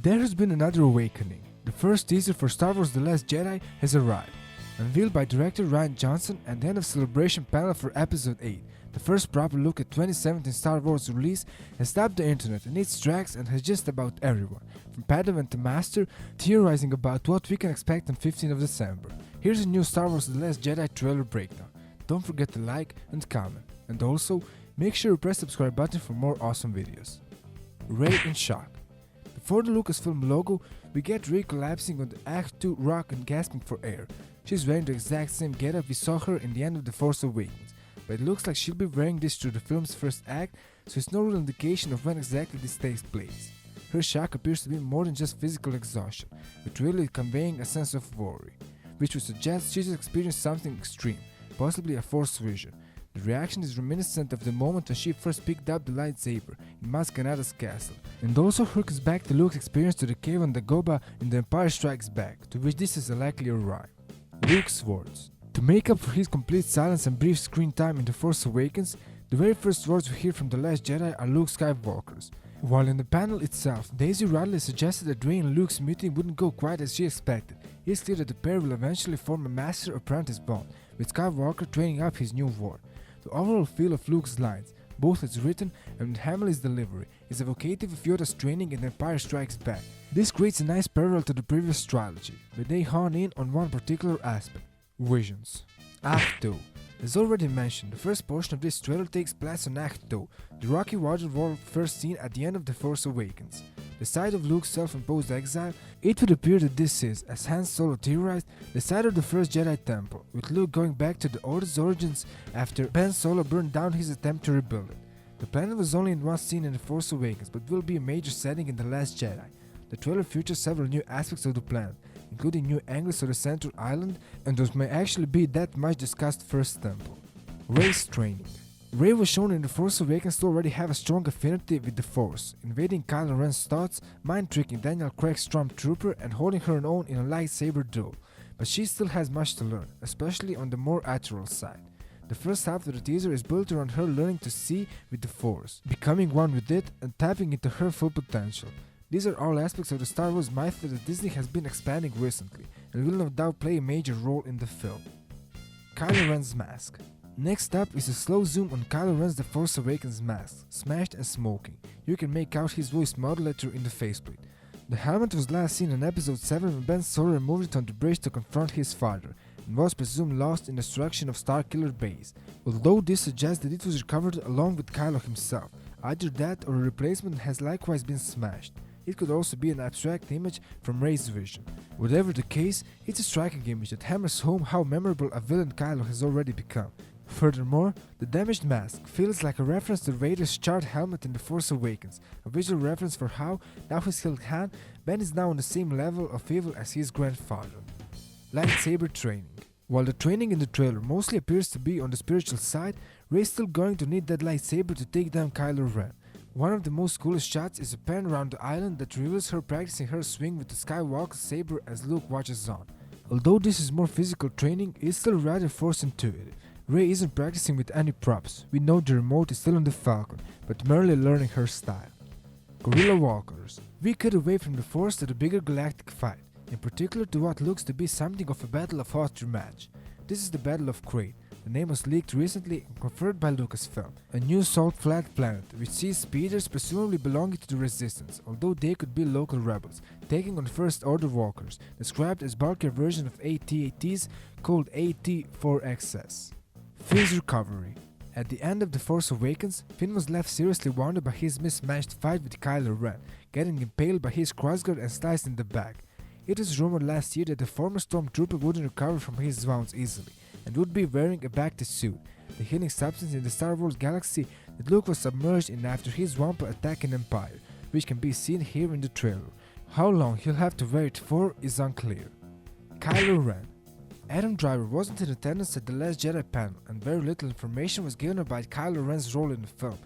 There has been another awakening. The first teaser for Star Wars The Last Jedi has arrived. Unveiled by director Rian Johnson at the end of celebration panel for Episode 8, the first proper look at 2017 Star Wars release has tapped the internet in its tracks and has just about everyone, from padawan to master, theorizing about what we can expect on 15th of December. Here's a new Star Wars The Last Jedi trailer breakdown. Don't forget to like and comment, and also make sure you press the subscribe button for more awesome videos. Rey in shock. Before the Lucasfilm logo, we get Rey collapsing on the ahch-to rock and gasping for air. She's wearing the exact same getup we saw her in the end of The Force Awakens, but it looks like she'll be wearing this through the film's first act, so it's no real indication of when exactly this takes place. Her shock appears to be more than just physical exhaustion, but really conveying a sense of worry, which would suggest she's experienced something extreme, possibly a Force vision. The reaction is reminiscent of the moment when she first picked up the lightsaber in Maz Kanata's castle, and also harkens back to Luke's experience to the cave on Dagobah in The Empire Strikes Back, to which this is a likelier rhyme. Luke's words. To make up for his complete silence and brief screen time in The Force Awakens, the very first words we hear from The Last Jedi are Luke Skywalker's. While in the panel itself, Daisy Ridley suggested that Rey and Luke's meeting wouldn't go quite as she expected. It's clear that the pair will eventually form a master-apprentice bond, with Skywalker training up his new ward. The overall feel of Luke's lines, both as written and Hamill's delivery, is evocative of Yoda's training in The Empire Strikes Back. This creates a nice parallel to the previous trilogy, but they hone in on one particular aspect: visions. ahch-to. As already mentioned, the first portion of this trailer takes place on ahch-to, the rocky water world first seen at the end of The Force Awakens. The site of Luke's self-imposed exile, it would appear that this is, as Han Solo theorized, the site of the first Jedi Temple, with Luke going back to the Order's origins after Ben Solo burned down his attempt to rebuild it. The planet was only in one scene in The Force Awakens, but will be a major setting in The Last Jedi. The trailer features several new aspects of the planet, including new angles of the central island, and those may actually be that much discussed first temple. Rey's training. Rey was shown in The Force Awakens to already have a strong affinity with the Force, invading Kylo Ren's thoughts, mind-tricking Daniel Craig's Stormtrooper, and holding her own in a lightsaber duel. But she still has much to learn, especially on the more ethereal side. The first half of the teaser is built around her learning to see with the Force, becoming one with it, and tapping into her full potential. These are all aspects of the Star Wars myth that Disney has been expanding recently, and will no doubt play a major role in the film. Kylo Ren's mask. Next up is a slow zoom on Kylo Ren's The Force Awakens mask, smashed and smoking. You can make out his voice modulator in the faceplate. The helmet was last seen in Episode 7 when Ben Solo removed it on the bridge to confront his father, and was presumed lost in the destruction of Starkiller Base, although this suggests that it was recovered along with Kylo himself. Either that or a replacement has likewise been smashed. It could also be an abstract image from Rey's vision. Whatever the case, it's a striking image that hammers home how memorable a villain Kylo has already become. Furthermore, the damaged mask feels like a reference to Vader's charred helmet in The Force Awakens, a visual reference for how, now he's killed Han, Ben is now on the same level of evil as his grandfather. Lightsaber training. While the training in the trailer mostly appears to be on the spiritual side, Rey's still going to need that lightsaber to take down Kylo Ren. One of the most coolest shots is a pan around the island that reveals her practicing her swing with the Skywalker saber as Luke watches on. Although this is more physical training, it's still rather Force intuitive. Rey isn't practicing with any props. We know the remote is still on the Falcon, but merely learning her style. Guerrilla walkers. We cut away from the Force to the bigger galactic fight, in particular to what looks to be something of a Battle of Hoth rematch. This is the Battle of Crate. The name was leaked recently and confirmed by Lucasfilm, a new salt-flat planet which sees speeders presumably belonging to the Resistance, although they could be local rebels, taking on First Order walkers, described as bulkier version of AT-ATs called AT-4XS. Finn's recovery. At the end of The Force Awakens, Finn was left seriously wounded by his mismatched fight with Kylo Ren, getting impaled by his crossguard and sliced in the back. It was rumored last year that the former Stormtrooper wouldn't recover from his wounds easily, and would be wearing a bacta suit, the healing substance in the Star Wars galaxy that Luke was submerged in after his Wampa attack in Empire, which can be seen here in the trailer. How long he'll have to wear it for is unclear. Kylo Ren. Adam Driver wasn't in attendance at the Last Jedi panel, and very little information was given about Kylo Ren's role in the film.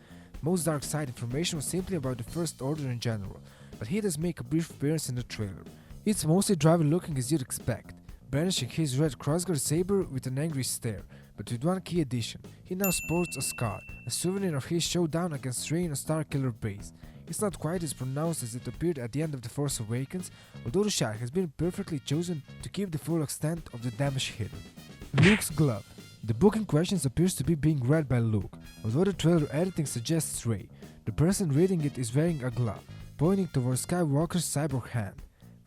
Most dark side information was simply about the First Order in general, but he does make a brief appearance in the trailer. It's mostly Driver looking as you'd expect, brandishing his red crossguard saber with an angry stare, but with one key addition. He now sports a scar, a souvenir of his showdown against Rey on a Starkiller base. It's not quite as pronounced as it appeared at the end of The Force Awakens, although the shot has been perfectly chosen to keep the full extent of the damage hidden. Luke's glove. The book in question appears to be being read by Luke, although the trailer editing suggests Rey. The person reading it is wearing a glove, pointing towards Skywalker's cyborg hand.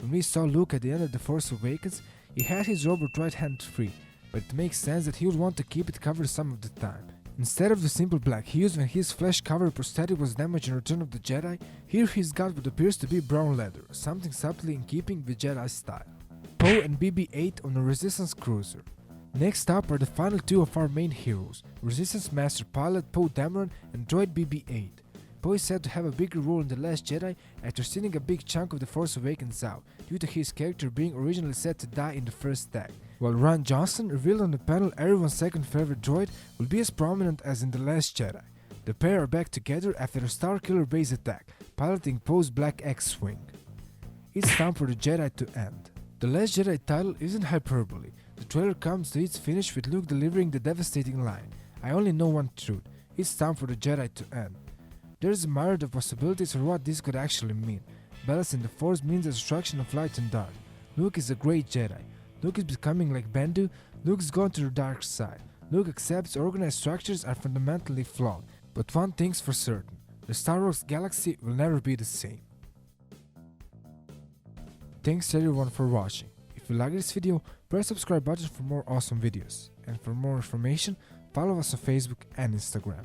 When we saw Luke at the end of The Force Awakens, he had his robot right hand free, but it makes sense that he would want to keep it covered some of the time. Instead of the simple black he used when his flesh-covered prosthetic was damaged in Return of the Jedi, here he's got what appears to be brown leather, something subtly in keeping with Jedi style. Poe and BB-8 on a Resistance cruiser. Next up are the final two of our main heroes, Resistance Master Pilot Poe Dameron and droid BB-8. Poe is said to have a bigger role in The Last Jedi after stealing a big chunk of The Force Awakens out, due to his character being originally set to die in the first act, while Rian Johnson, revealed on the panel everyone's second favorite droid, will be as prominent as in The Last Jedi. The pair are back together after a Starkiller base attack, piloting Poe's Black X-Wing. It's time for the Jedi to end. The Last Jedi title isn't hyperbole. The trailer comes to its finish with Luke delivering the devastating line, "I only know one truth, it's time for the Jedi to end." There is a myriad of possibilities for what this could actually mean. Balancing the Force means the destruction of light and dark. Luke is a great Jedi. Luke is becoming like Bendu. Luke's gone to the dark side. Luke accepts organized structures are fundamentally flawed. But one thing's for certain, the Star Wars galaxy will never be the same. Thanks everyone for watching. If you like this video, press subscribe button for more awesome videos. And for more information, follow us on Facebook and Instagram.